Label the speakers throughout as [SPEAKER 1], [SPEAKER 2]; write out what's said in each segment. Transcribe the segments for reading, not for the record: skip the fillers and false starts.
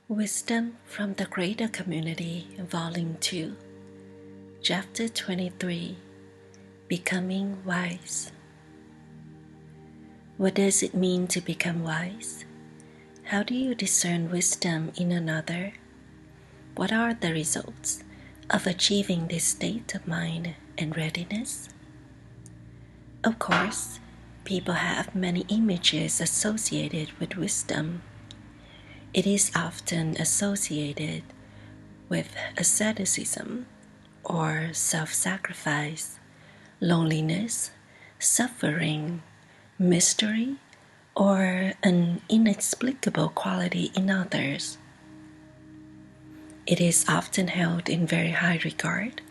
[SPEAKER 1] Wisdom from the Greater Community, Volume 2, Chapter 23, Becoming Wise. What does it mean to become wise? How do you discern wisdom in another? What are the results of achieving this state of mind and readiness? Of course, people have many images associated with wisdom. It is often associated with asceticism or self-sacrifice, loneliness, suffering, mystery, or an inexplicable quality in others. It is often held in very high regard,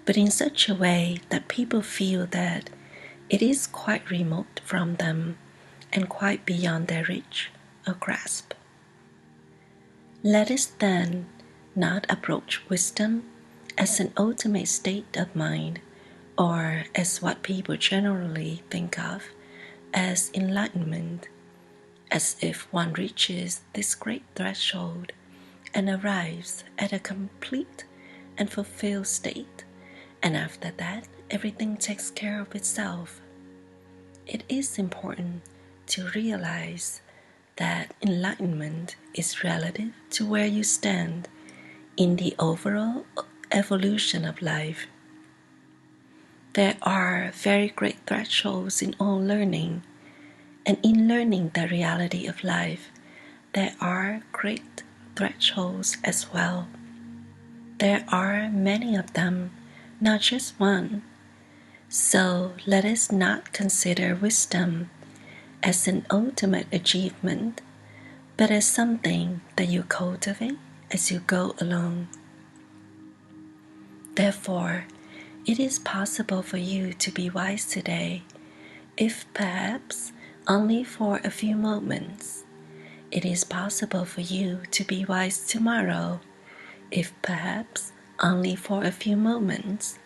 [SPEAKER 1] but in such a way that people feel that it is quite remote from them and quite beyond their reach or grasp. Let us then not approach wisdom as an ultimate state of mind or as what people generally think of as enlightenment, as if one reaches this great threshold and arrives at a complete and fulfilled state, and after that everything takes care of itself. It is important to realize that enlightenment is relative to where you stand in the overall evolution of life. There are very great thresholds in all learning, and in learning the reality of life, there are great thresholds as well. There are many of them, not just one. So let us not consider wisdom as an ultimate achievement, but as something that you cultivate as you go along. Therefore, it is possible for you to be wise today, if perhaps only for a few moments. It is possible for you to be wise tomorrow, if perhaps only for a few moments.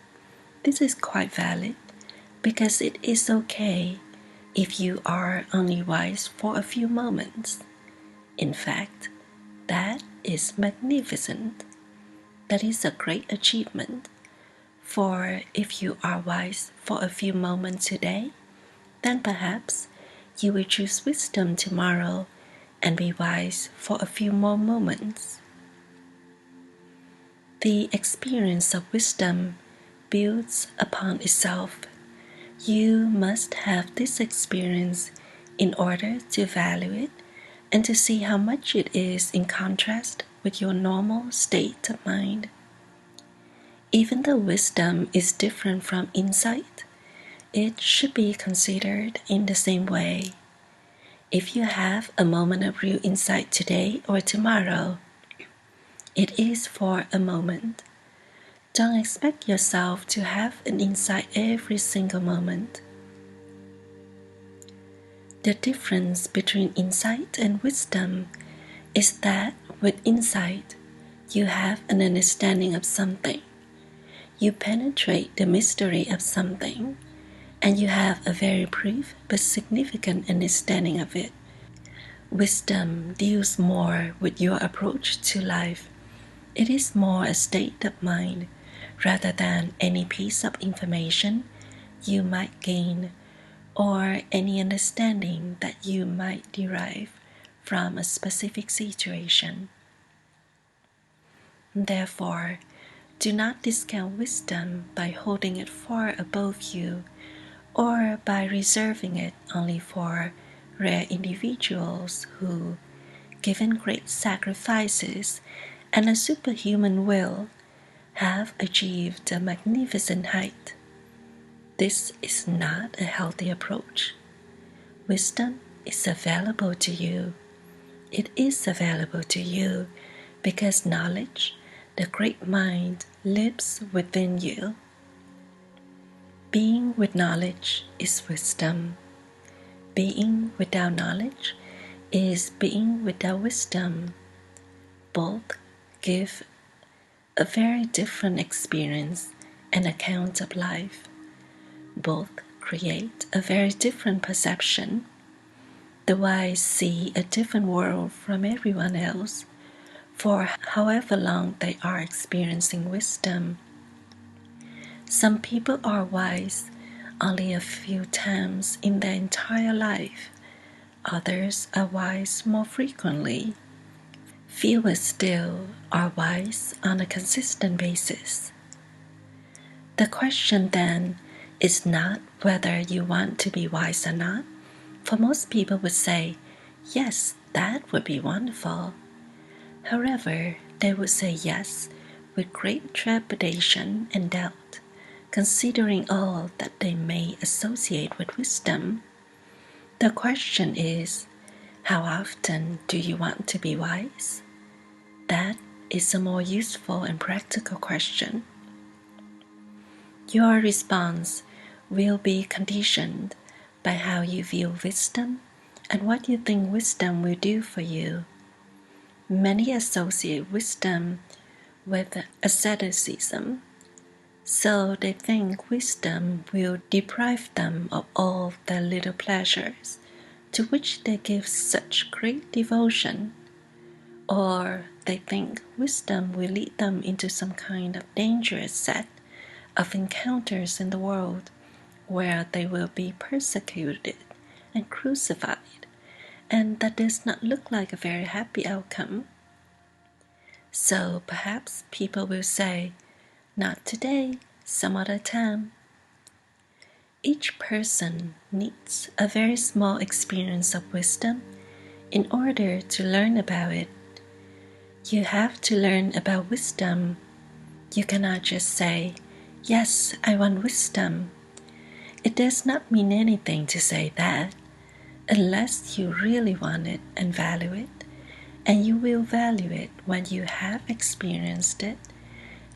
[SPEAKER 1] This is quite valid, because it is okay if you are only wise for a few moments. In fact, that is magnificent. That is a great achievement. For if you are wise for a few moments today, then perhaps you will choose wisdom tomorrow and be wise for a few more moments. The experience of wisdom builds upon itself. You must have this experience in order to value it and to see how much it is in contrast with your normal state of mind. Even though wisdom is different from insight, it should be considered in the same way. If you have a moment of real insight today or tomorrow, it is for a moment. Don't expect yourself to have an insight every single moment. The difference between insight and wisdom is that with insight, you have an understanding of something. You penetrate the mystery of something, and you have a very brief but significant understanding of it. Wisdom deals more with your approach to life. It is more a state of mind rather than any piece of information you might gain or any understanding that you might derive from a specific situation. Therefore, do not discount wisdom by holding it far above you or by reserving it only for rare individuals who, given great sacrifices and a superhuman will, have achieved a magnificent height. This is not a healthy approach. Wisdom is available to you. It is available to you because knowledge, the great mind, lives within you. Being with knowledge is wisdom. Being without knowledge is being without wisdom. Both give a very different experience and account of life. Both create a very different perception. The wise see a different world from everyone else, for however long they are experiencing wisdom. Some people are wise only a few times in their entire life. Others are wise more frequently. Fewer still are wise on a consistent basis. The question then is not whether you want to be wise or not, for most people would say, yes, that would be wonderful. However, they would say yes with great trepidation and doubt, considering all that they may associate with wisdom. The question is, how often do you want to be wise? That is a more useful and practical question. Your response will be conditioned by how you view wisdom and what you think wisdom will do for you. Many associate wisdom with asceticism, so they think wisdom will deprive them of all their little pleasures to which they give such great devotion, or they think wisdom will lead them into some kind of dangerous set of encounters in the world where they will be persecuted and crucified, and that does not look like a very happy outcome. So perhaps people will say, not today, some other time. Each person needs a very small experience of wisdom in order to learn about it. You have to learn about wisdom. You cannot just say, yes, I want wisdom. It does not mean anything to say that, unless you really want it and value it, and you will value it when you have experienced it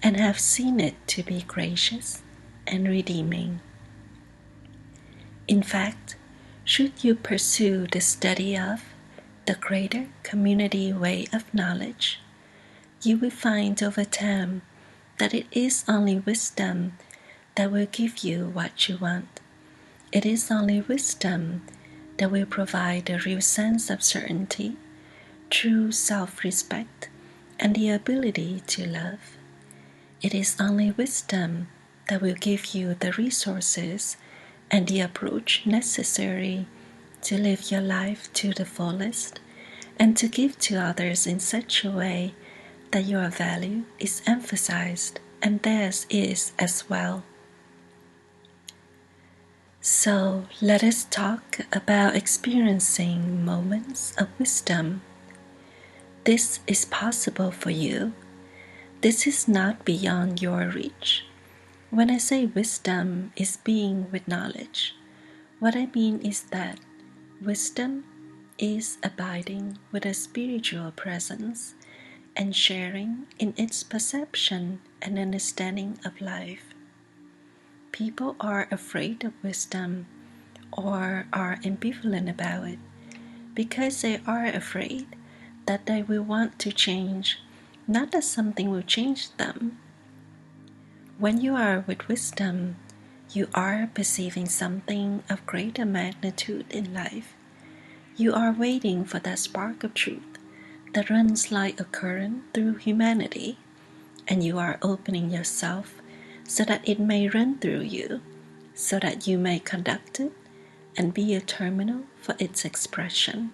[SPEAKER 1] and have seen it to be gracious and redeeming. In fact, should you pursue the study of the greater community way of knowledge, you will find over time that it is only wisdom that will give you what you want. It is only wisdom that will provide a real sense of certainty, true self-respect, and the ability to love. It is only wisdom that will give you the resources and the approach necessary to live your life to the fullest and to give to others in such a way that your value is emphasized and theirs is as well. So let us talk about experiencing moments of wisdom. This is possible for you. This is not beyond your reach. When I say wisdom is being with knowledge, what I mean is that wisdom is abiding with a spiritual presence and sharing in its perception and understanding of life. People are afraid of wisdom or are ambivalent about it because they are afraid that they will want to change, not that something will change them. When you are with wisdom, you are perceiving something of greater magnitude in life. You are waiting for that spark of truth that runs like a current through humanity, and you are opening yourself so that it may run through you, so that you may conduct it and be a terminal for its expression.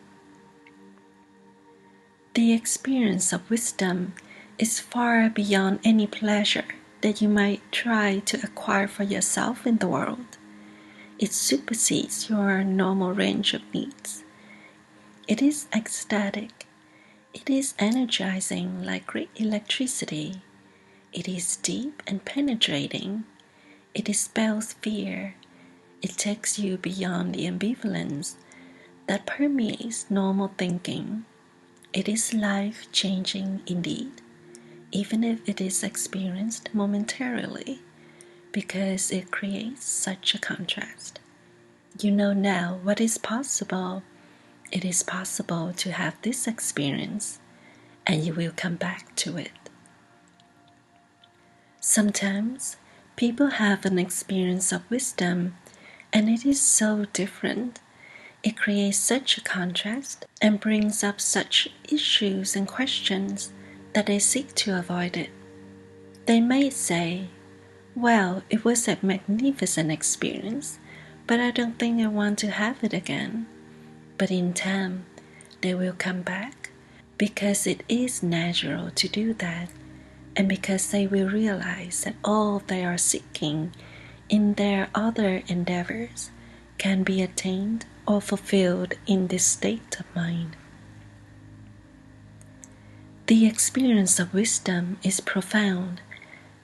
[SPEAKER 1] The experience of wisdom is far beyond any pleasure that you might try to acquire for yourself in the world. It supersedes your normal range of needs. It is ecstatic. It is energizing like great electricity. It is deep and penetrating. It dispels fear. It takes you beyond the ambivalence that permeates normal thinking. It is life-changing indeed, even if it is experienced momentarily, because it creates such a contrast. You know now what is possible. It is possible to have this experience, and you will come back to it. Sometimes people have an experience of wisdom, and it is so different. It creates such a contrast and brings up such issues and questions that they seek to avoid it. They may say, well, it was a magnificent experience, but I don't think I want to have it again. But in time, they will come back because it is natural to do that, and because they will realize that all they are seeking in their other endeavors can be attained or fulfilled in this state of mind. The experience of wisdom is profound,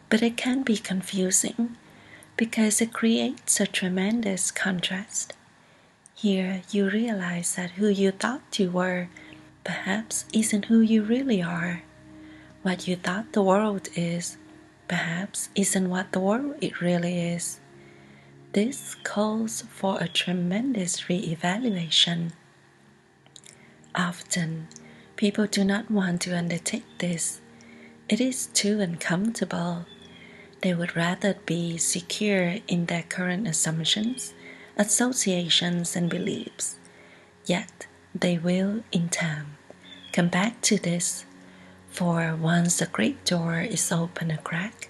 [SPEAKER 1] but it can be confusing because it creates a tremendous contrast. Here you realize that who you thought you were perhaps isn't who you really are. What you thought the world is perhaps isn't what the world it really is. This calls for a tremendous re-evaluation. Often, people do not want to undertake this. It is too uncomfortable. They would rather be secure in their current assumptions, associations, and beliefs. Yet, they will, in time, come back to this, for once the great door is open a crack,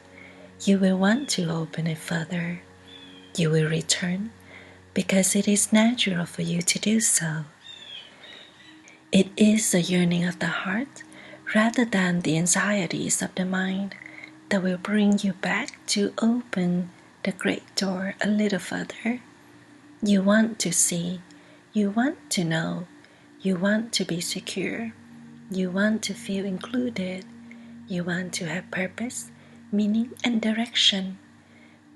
[SPEAKER 1] you will want to open it further. You will return because it is natural for you to do so. It is the yearning of the heart rather than the anxieties of the mind that will bring you back to open the great door a little further. You want to see, you want to know, you want to be secure, you want to feel included, you want to have purpose, meaning, and direction.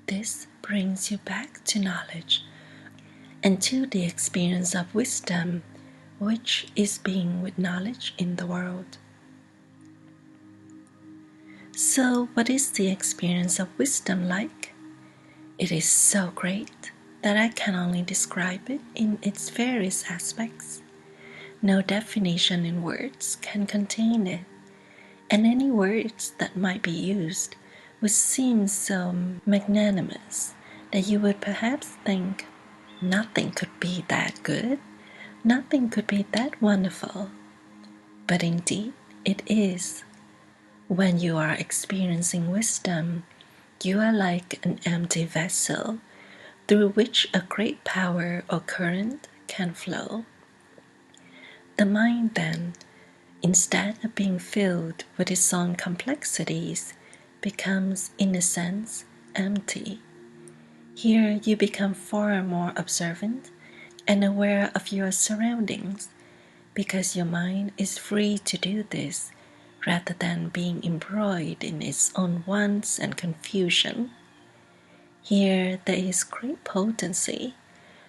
[SPEAKER 1] This brings you back to knowledge and to the experience of wisdom, which is being with knowledge in the world. So, what is the experience of wisdom like? It is so great that I can only describe it in its various aspects. No definition in words can contain it, and any words that might be used would seem so magnanimous that you would perhaps think nothing could be that good, nothing could be that wonderful. But indeed, it is. When you are experiencing wisdom, you are like an empty vessel through which a great power or current can flow. The mind then, instead of being filled with its own complexities, becomes, in a sense, empty. Here you become far more observant and aware of your surroundings, because your mind is free to do this rather than being embroiled in its own wants and confusion. Here there is great potency,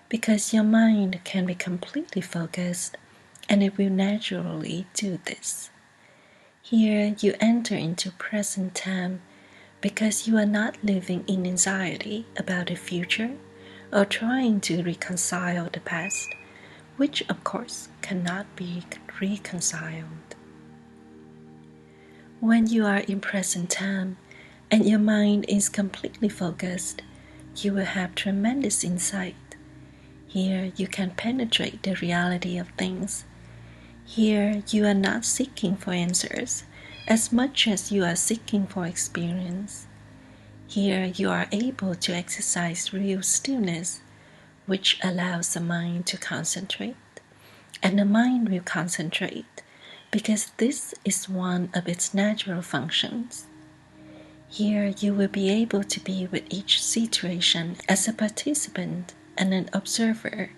[SPEAKER 1] because your mind can be completely focused, and it will naturally do this. Here you enter into present time, because you are not living in anxiety about the future or trying to reconcile the past, which of course cannot be reconciled. When you are in present time and your mind is completely focused, you will have tremendous insight. Here you can penetrate the reality of things. Here you are not seeking for answers as much as you are seeking for experience. Here you are able to exercise real stillness, which allows the mind to concentrate. And the mind will concentrate because this is one of its natural functions. Here you will be able to be with each situation as a participant and an observer.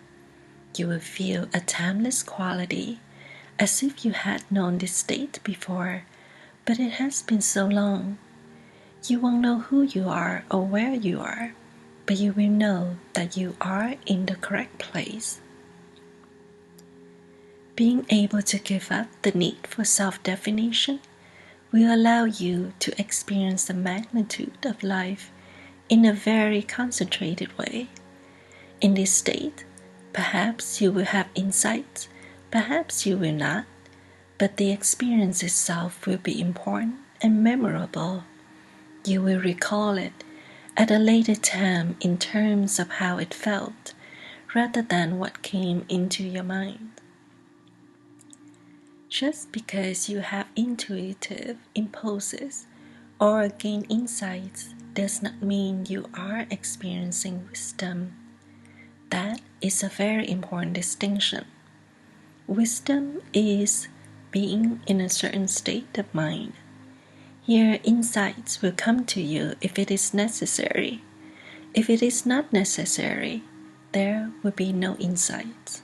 [SPEAKER 1] You will feel a timeless quality, as if you had known this state before, but it has been so long. You won't know who you are or where you are, but you will know that you are in the correct place. Being able to give up the need for self-definition will allow you to experience the magnitude of life in a very concentrated way. In this state, perhaps you will have insights, perhaps you will not, but the experience itself will be important and memorable. You will recall it at a later time in terms of how it felt, rather than what came into your mind. Just because you have intuitive impulses or gain insights does not mean you are experiencing wisdom. That is a very important distinction. Wisdom is being in a certain state of mind. Here, insights will come to you if it is necessary. If it is not necessary, there will be no insights.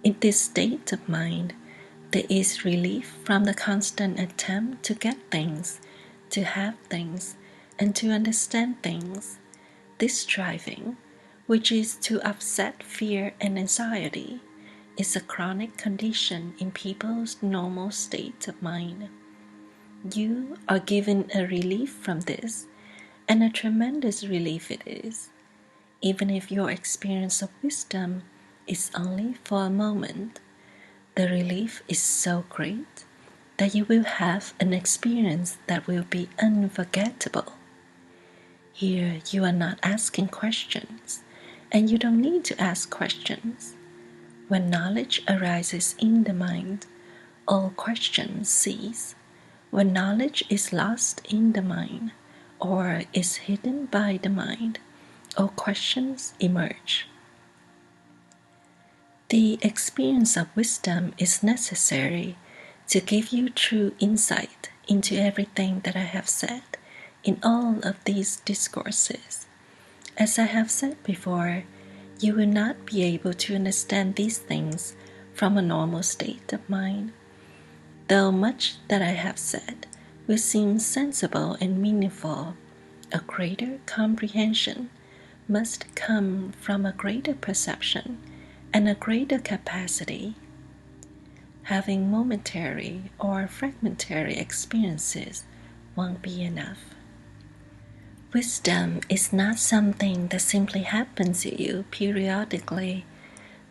[SPEAKER 1] In this state of mind, there is relief from the constant attempt to get things, to have things, and to understand things. This striving, which is to offset fear and anxiety, is a chronic condition in people's normal state of mind. You are given a relief from this, and a tremendous relief it is, even if your experience of wisdom is only for a moment. The relief is so great that you will have an experience that will be unforgettable. Here you are not asking questions, and you don't need to ask questions. When knowledge arises in the mind, all questions cease. When knowledge is lost in the mind, or is hidden by the mind, all questions emerge. The experience of wisdom is necessary to give you true insight into everything that I have said in all of these discourses. As I have said before, you will not be able to understand these things from a normal state of mind. Though much that I have said will seem sensible and meaningful, a greater comprehension must come from a greater perception and a greater capacity. Having momentary or fragmentary experiences won't be enough. Wisdom is not something that simply happens to you periodically,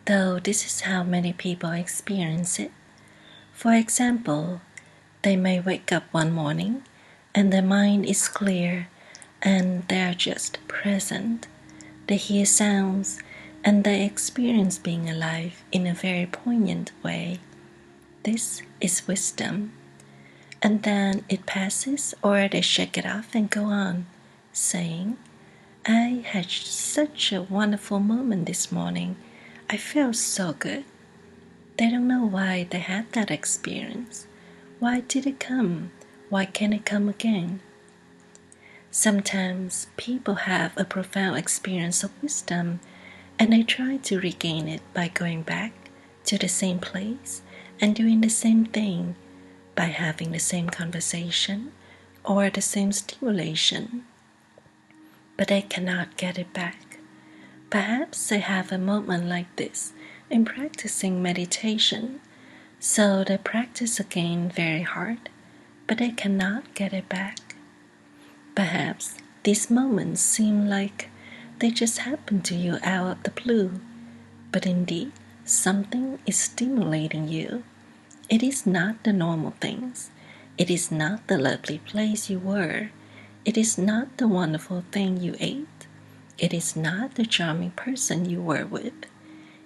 [SPEAKER 1] though this is how many people experience it. For example, they may wake up one morning and their mind is clear and they are just present. They hear sounds and they experience being alive in a very poignant way. This is wisdom. And then it passes or they shake it off and go on, saying, I had such a wonderful moment this morning. I felt so good. They don't know why they had that experience. Why did it come? Why can't it come again? Sometimes people have a profound experience of wisdom and they try to regain it by going back to the same place and doing the same thing, by having the same conversation or the same stimulation. But they cannot get it back. Perhaps they have a moment like this in practicing meditation, so they practice again very hard, but they cannot get it back. Perhaps these moments seem like they just happen to you out of the blue, but indeed something is stimulating you. It is not the normal things. It is not the lovely place you were. It is not the wonderful thing you ate. It is not the charming person you were with.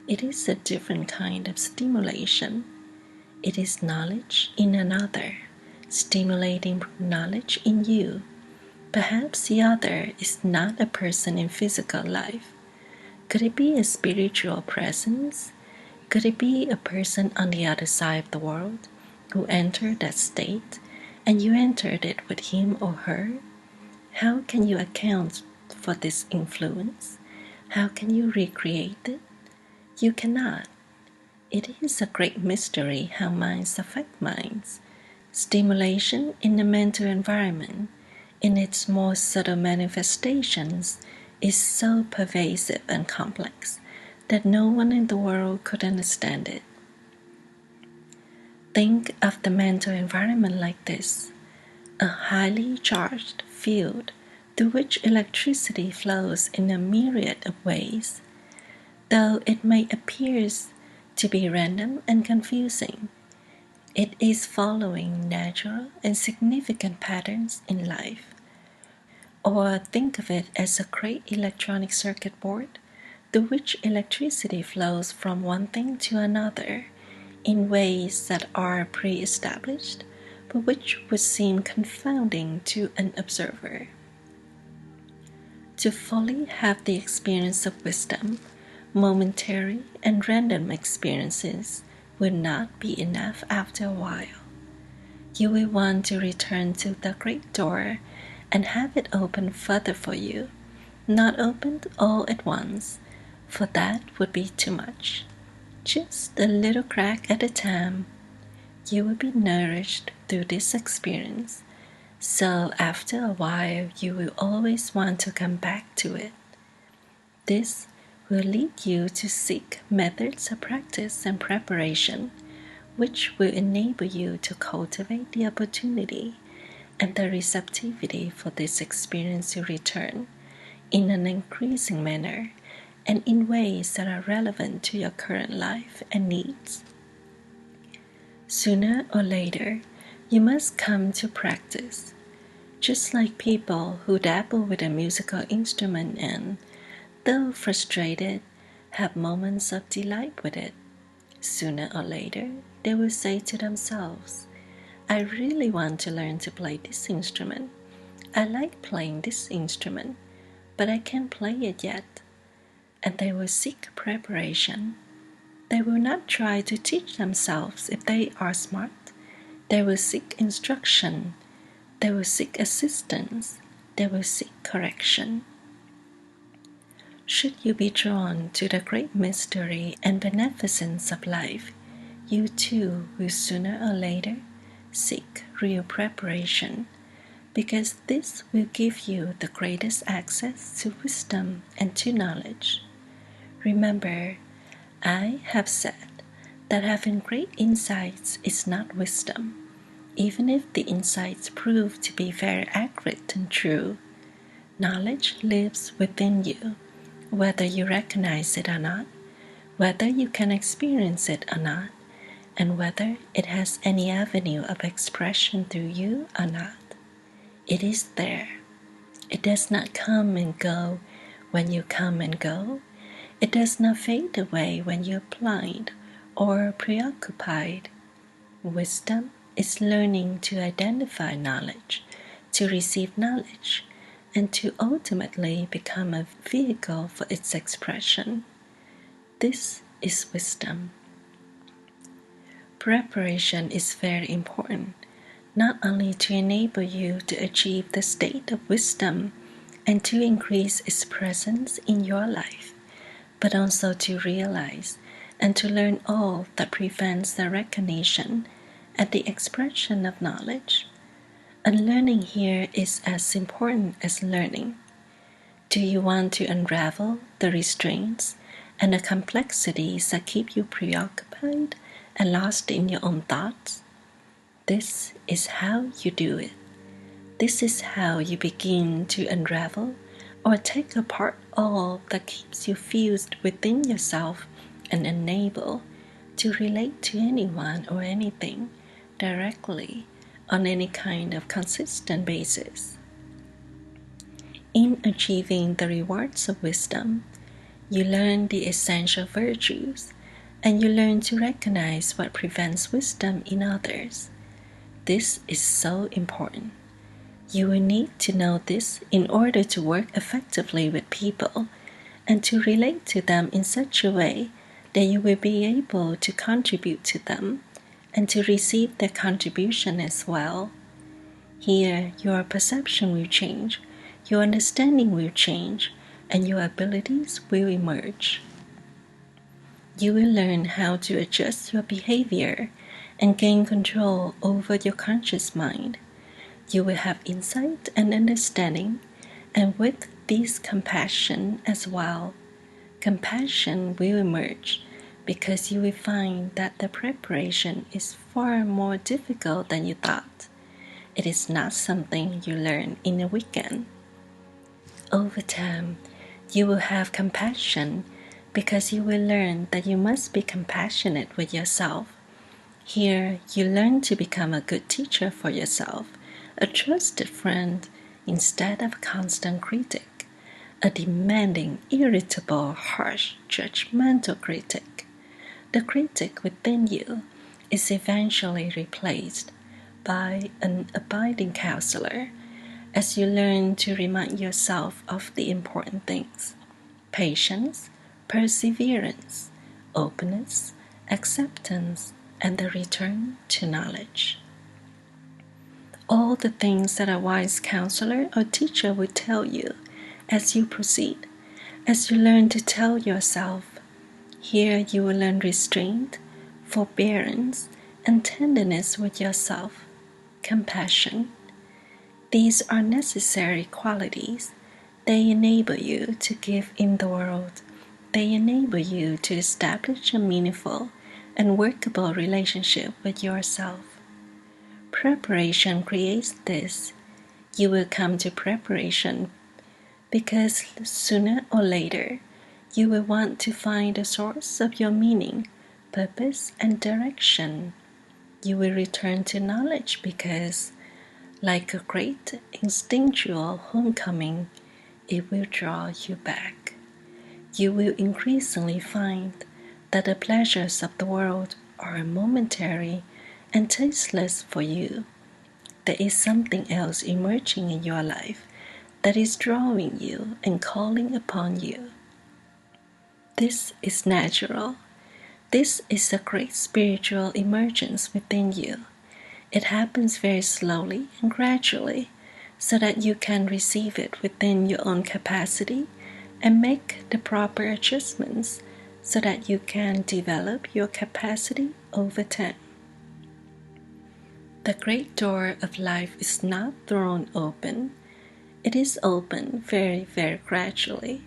[SPEAKER 1] It is a different kind of stimulation. It is knowledge in another, stimulating knowledge in you. Perhaps the other is not a person in physical life. Could it be a spiritual presence? Could it be a person on the other side of the world who entered that state and you entered it with him or her? How can you account for this influence? How can you recreate it? You cannot. It is a great mystery how minds affect minds. Stimulation in the mental environment, in its more subtle manifestations, is so pervasive and complex that no one in the world could understand it. Think of the mental environment like this: a highly charged field through which electricity flows in a myriad of ways. Though it may appear to be random and confusing, it is following natural and significant patterns in life. Or think of it as a great electronic circuit board through which electricity flows from one thing to another, in ways that are pre-established, but which would seem confounding to an observer. To fully have the experience of wisdom, momentary and random experiences will not be enough after a while. You will want to return to the great door and have it open further for you, not opened all at once, for that would be too much. Just a little crack at a time. You will be nourished through this experience, so after a while you will always want to come back to it. This will lead you to seek methods of practice and preparation, which will enable you to cultivate the opportunity and the receptivity for this experience to return in an increasing manner and in ways that are relevant to your current life and needs. Sooner or later, you must come to practice, just like people who dabble with a musical instrument and, though frustrated, have moments of delight with it. Sooner or later, they will say to themselves, I really want to learn to play this instrument. I like playing this instrument, but I can't play it yet. And they will seek preparation. They will not try to teach themselves if they are smart. They will seek instruction. They will seek assistance. They will seek correction. Should you be drawn to the great mystery and beneficence of life, you too will sooner or later seek real preparation, because this will give you the greatest access to wisdom and to knowledge. Remember, I have said that having great insights is not wisdom, even if the insights prove to be very accurate and true. Knowledge lives within you, whether you recognize it or not, whether you can experience it or not, and whether it has any avenue of expression through you or not. It is there. It does not come and go when you come and go. It does not fade away when you're blind or preoccupied. Wisdom is learning to identify knowledge, to receive knowledge, and to ultimately become a vehicle for its expression. This is wisdom. Preparation is very important, not only to enable you to achieve the state of wisdom and to increase its presence in your life, but also to realize and to learn all that prevents the recognition and the expression of knowledge. Unlearning here is as important as learning. Do you want to unravel the restraints and the complexities that keep you preoccupied and lost in your own thoughts? This is how you do it. This is how you begin to unravel or take apart all that keeps you fused within yourself and unable to relate to anyone or anything directly on any kind of consistent basis. In achieving the rewards of wisdom, you learn the essential virtues, and you learn to recognize what prevents wisdom in others. This is so important. You will need to know this in order to work effectively with people and to relate to them in such a way that you will be able to contribute to them and to receive their contribution as well. Here, your perception will change, your understanding will change, and your abilities will emerge. You will learn how to adjust your behavior and gain control over your conscious mind. You will have insight and understanding, and with this compassion as well. Compassion will emerge because you will find that the preparation is far more difficult than you thought. It is not something you learn in a weekend. Over time, you will have compassion because you will learn that you must be compassionate with yourself. Here, you learn to become a good teacher for yourself, a trusted friend instead of a constant critic, a demanding, irritable, harsh, judgmental critic. The critic within you is eventually replaced by an abiding counselor as you learn to remind yourself of the important things: patience, perseverance, openness, acceptance, and the return to knowledge. All the things that a wise counselor or teacher will tell you as you proceed, as you learn to tell yourself. Here you will learn restraint, forbearance, and tenderness with yourself, compassion. These are necessary qualities. They enable you to give in the world. They enable you to establish a meaningful and workable relationship with yourself. Preparation creates this. You will come to preparation because sooner or later you will want to find the source of your meaning, purpose, and direction. You will return to knowledge because, like a great instinctual homecoming, it will draw you back. You will increasingly find that the pleasures of the world are momentary and tasteless for you. There is something else emerging in your life that is drawing you and calling upon you. This is natural. This is a great spiritual emergence within you. It happens very slowly and gradually so that you can receive it within your own capacity and make the proper adjustments so that you can develop your capacity over time. The great door of life is not thrown open. It is open very, very gradually.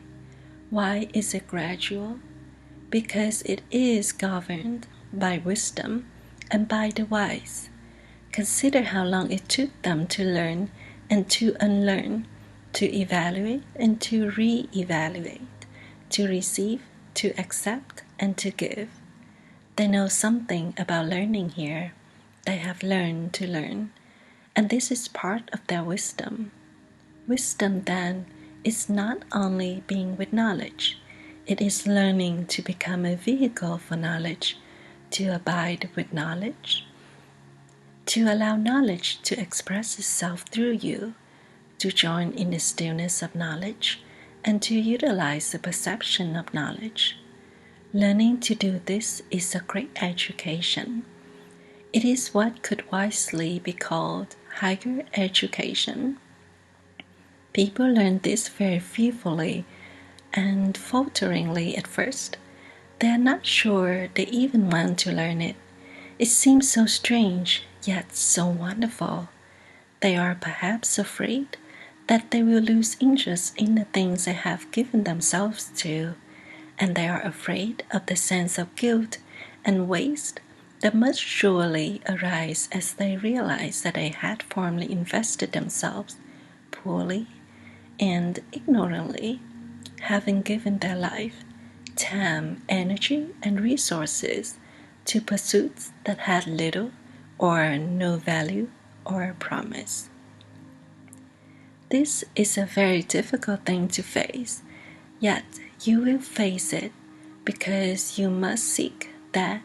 [SPEAKER 1] Why is it gradual? Because it is governed by wisdom and by the wise. Consider how long it took them to learn and to unlearn, to evaluate and to re-evaluate, to receive, to accept, and to give. They know something about learning here. They have learned to learn, and this is part of their wisdom. Wisdom, then, is not only being with knowledge, it is learning to become a vehicle for knowledge, to abide with knowledge, to allow knowledge to express itself through you, to join in the stillness of knowledge, and to utilize the perception of knowledge. Learning to do this is a great education. It is what could wisely be called higher education. People learn this very fearfully and falteringly at first. They are not sure they even want to learn it. It seems so strange, yet so wonderful. They are perhaps afraid that they will lose interest in the things they have given themselves to, and they are afraid of the sense of guilt and waste that must surely arise as they realize that they had formerly invested themselves poorly and ignorantly, having given their life, time, energy, and resources to pursuits that had little or no value or promise. This is a very difficult thing to face, yet you will face it because you must seek that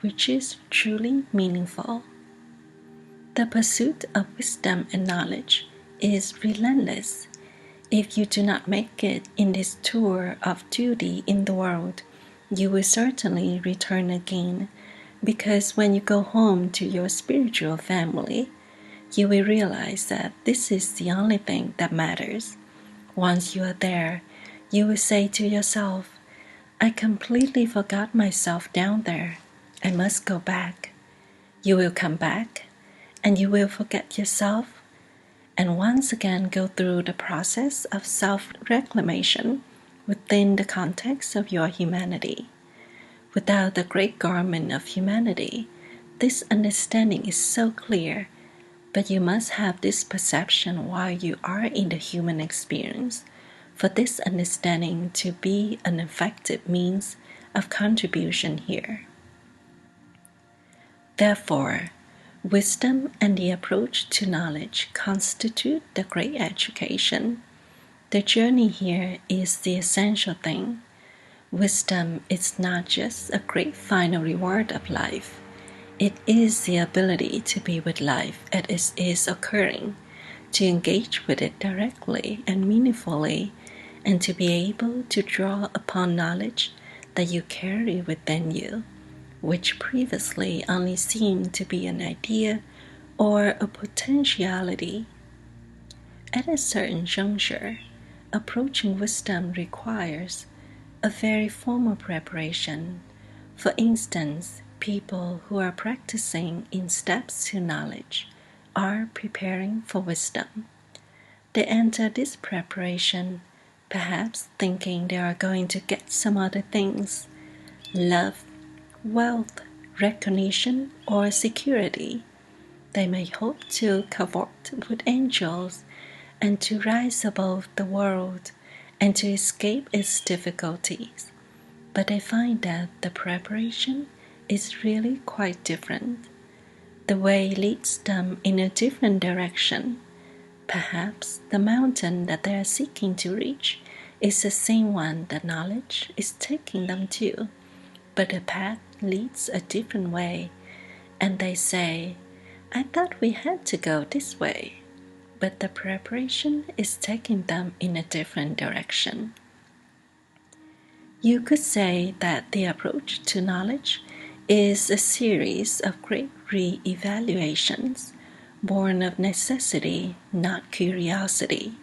[SPEAKER 1] which is truly meaningful. The pursuit of wisdom and knowledge is relentless. If you do not make it in this tour of duty in the world, you will certainly return again, because when you go home to your spiritual family, you will realize that this is the only thing that matters. Once you are there, you will say to yourself, I completely forgot myself down there. I must go back. You will come back, and you will forget yourself, and once again go through the process of self-reclamation within the context of your humanity. Without the great garment of humanity, this understanding is so clear, but you must have this perception while you are in the human experience, for this understanding to be an effective means of contribution here. Therefore, wisdom and the approach to knowledge constitute the great education. The journey here is the essential thing. Wisdom is not just a great final reward of life. It is the ability to be with life as it is occurring, to engage with it directly and meaningfully, and to be able to draw upon knowledge that you carry within you, which previously only seemed to be an idea or a potentiality. At a certain juncture, approaching wisdom requires a very formal preparation. For instance, people who are practicing in steps to knowledge are preparing for wisdom. They enter this preparation, perhaps thinking they are going to get some other things: love, wealth, recognition, or security. They may hope to cavort with angels and to rise above the world and to escape its difficulties. But they find that the preparation is really quite different. The way leads them in a different direction. Perhaps the mountain that they are seeking to reach is the same one that knowledge is taking them to, but the path leads a different way, and they say, "I thought we had to go this way," but the preparation is taking them in a different direction. You could say that the approach to knowledge is a series of great re-evaluations, born of necessity, not curiosity.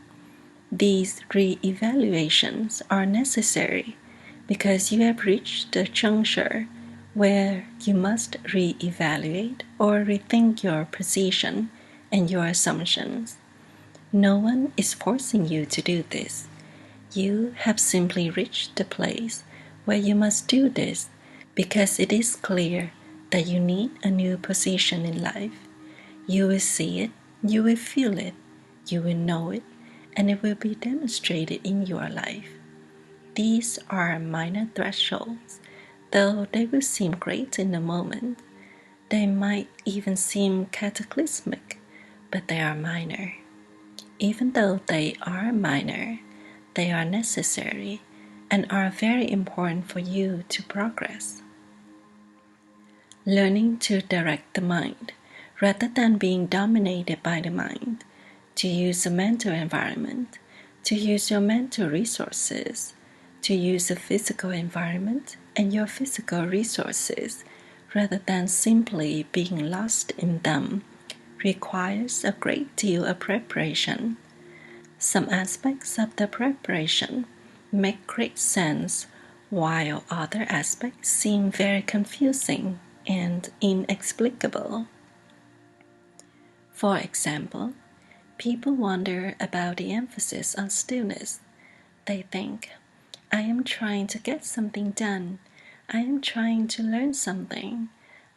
[SPEAKER 1] These re-evaluations are necessary because you have reached the juncture where you must re-evaluate or rethink your position and your assumptions. No one is forcing you to do this. You have simply reached the place where you must do this because it is clear that you need a new position in life. You will see it, you will feel it, you will know it, and it will be demonstrated in your life. These are minor thresholds, though they will seem great in the moment. They might even seem cataclysmic, but they are minor. Even though they are minor, they are necessary and are very important for you to progress. Learning to direct the mind rather than being dominated by the mind, to use the mental environment, to use your mental resources, to use the physical environment and your physical resources rather than simply being lost in them, requires a great deal of preparation. Some aspects of the preparation make great sense, while other aspects seem very confusing and inexplicable. For example, people wonder about the emphasis on stillness. They think, "I am trying to get something done. I am trying to learn something.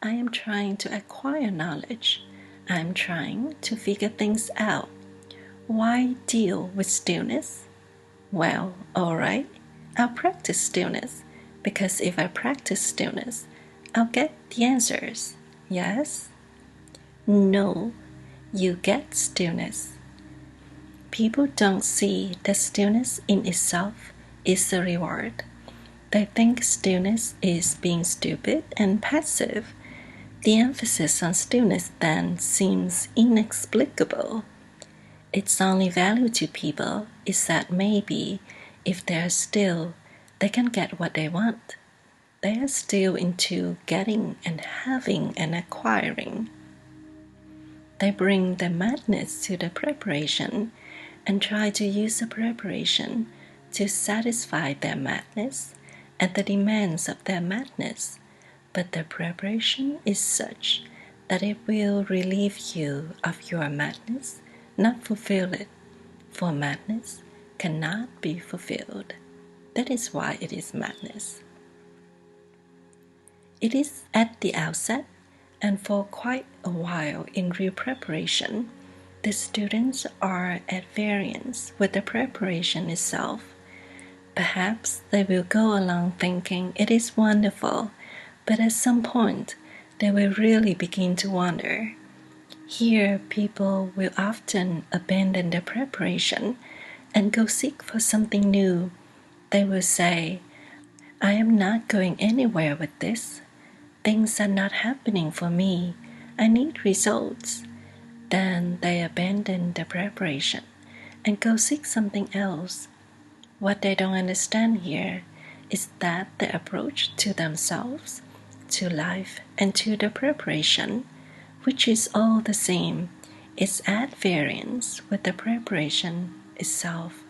[SPEAKER 1] I am trying to acquire knowledge. I am trying to figure things out. Why deal with stillness? Well, all right, I'll practice stillness, because if I practice stillness, I'll get the answers." Yes? No, you get stillness. People don't see that stillness in itself is a reward. They think stillness is being stupid and passive. The emphasis on stillness then seems inexplicable. Its only value to people is that maybe if they're still, they can get what they want. They are still into getting and having and acquiring. They bring the madness to the preparation and try to use the preparation to satisfy their madness and the demands of their madness, but the preparation is such that it will relieve you of your madness, not fulfill it, for madness cannot be fulfilled. That is why it is madness. It is at the outset, and for quite a while in real preparation, the students are at variance with the preparation itself. Perhaps they will go along thinking it is wonderful, but at some point they will really begin to wonder. Here, people will often abandon their preparation and go seek for something new. They will say, "I am not going anywhere with this." things are not happening for me, I need results, then they abandon the preparation and go seek something else. What they don't understand here is that the approach to themselves, to life, and to the preparation, which is all the same, is at variance with the preparation itself.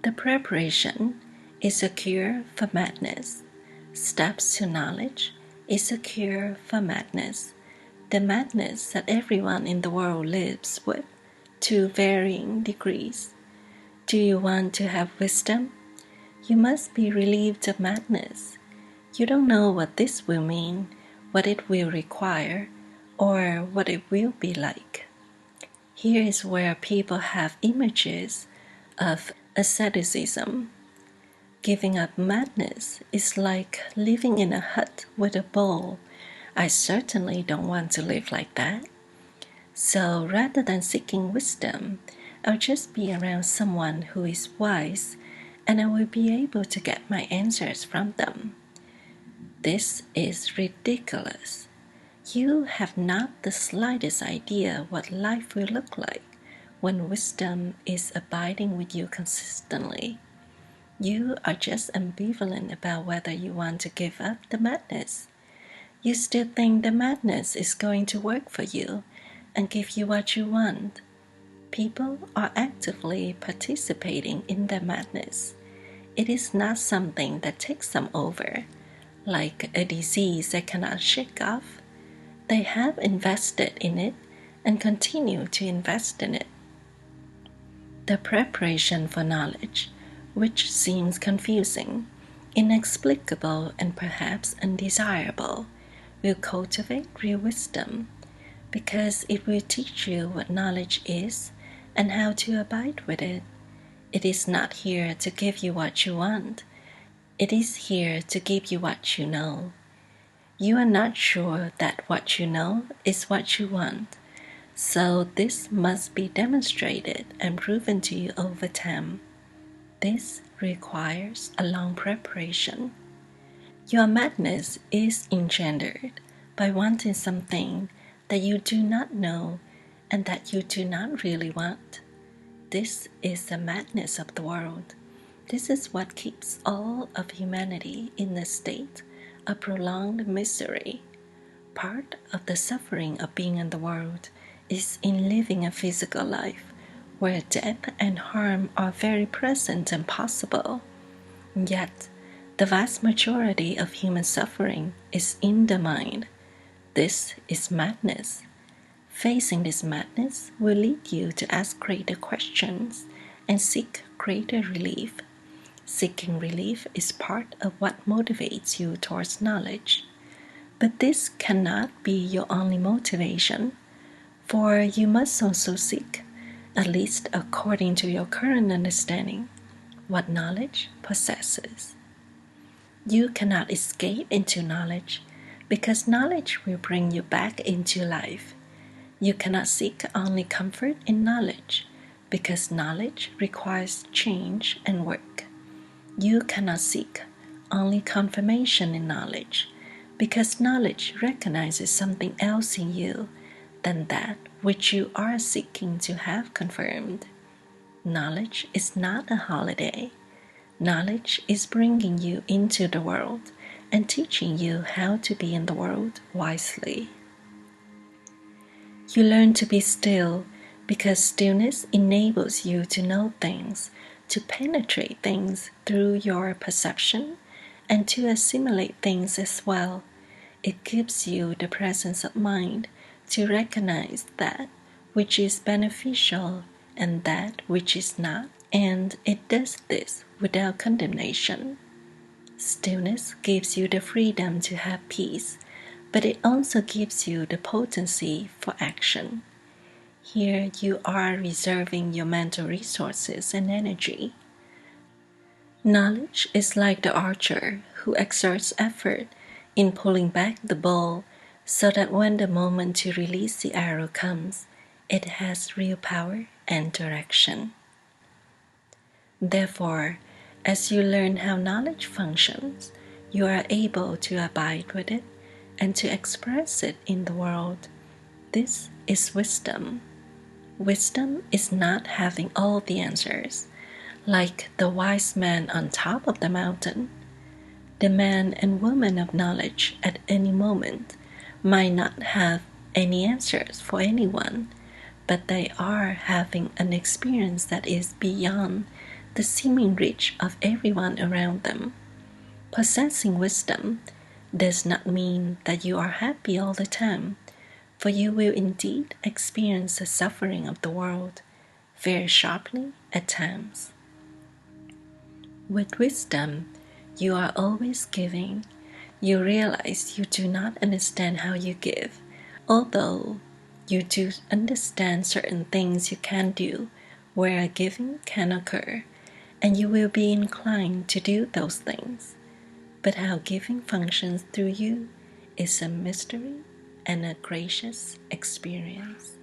[SPEAKER 1] The preparation is a cure for madness. Steps to knowledge is a cure for madness, the madness that everyone in the world lives with to varying degrees. Do you want to have wisdom? You must be relieved of madness. You don't know what this will mean, what it will require, or what it will be like. Here is where people have images of asceticism. Giving up madness is like living in a hut with a bowl. I certainly don't want to live like that. So rather than seeking wisdom, I'll just be around someone who is wise, and I will be able to get my answers from them. This is ridiculous. You have not the slightest idea what life will look like when wisdom is abiding with you consistently. You are just ambivalent about whether you want to give up the madness. You still think the madness is going to work for you and give you what you want. People are actively participating in the madness. It is not something that takes them over, like a disease they cannot shake off. They have invested in it and continue to invest in it. The preparation for knowledge, which seems confusing, inexplicable, and perhaps undesirable, will cultivate real wisdom, because it will teach you what knowledge is and how to abide with it. It is not here to give you what you want. It is here to give you what you know. You are not sure that what you know is what you want, so this must be demonstrated and proven to you over time. This requires a long preparation. Your madness is engendered by wanting something that you do not know and that you do not really want. This is the madness of the world. This is what keeps all of humanity in a state of prolonged misery. Part of the suffering of being in the world is in living a physical life where death and harm are very present and possible. Yet, the vast majority of human suffering is in the mind. This is madness. Facing this madness will lead you to ask greater questions and seek greater relief. Seeking relief is part of what motivates you towards knowledge. But this cannot be your only motivation, for you must also seek, at least according to your current understanding, what knowledge possesses. You cannot escape into knowledge, because knowledge will bring you back into life. You cannot seek only comfort in knowledge, because knowledge requires change and work. You cannot seek only confirmation in knowledge, because knowledge recognizes something else in you than that which you are seeking to have confirmed. Knowledge is not a holiday. Knowledge is bringing you into the world and teaching you how to be in the world wisely. You learn to be still because stillness enables you to know things, to penetrate things through your perception, and to assimilate things as well. It gives you the presence of mind to recognize that which is beneficial and that which is not, and it does this without condemnation. Stillness gives you the freedom to have peace, but it also gives you the potency for action. Here you are reserving your mental resources and energy. Knowledge is like the archer who exerts effort in pulling back the bow so that when the moment to release the arrow comes, it has real power and direction. Therefore, as you learn how knowledge functions, you are able to abide with it and to express it in the world. This is wisdom. Wisdom is not having all the answers, like the wise man on top of the mountain. The man and woman of knowledge at any moment might not have any answers for anyone, but they are having an experience that is beyond the seeming reach of everyone around them. Possessing wisdom does not mean that you are happy all the time, for you will indeed experience the suffering of the world very sharply at times. With wisdom, you are always giving. You realize you do not understand how you give, although you do understand certain things you can do where giving can occur, and you will be inclined to do those things. But how giving functions through you is a mystery and a gracious experience.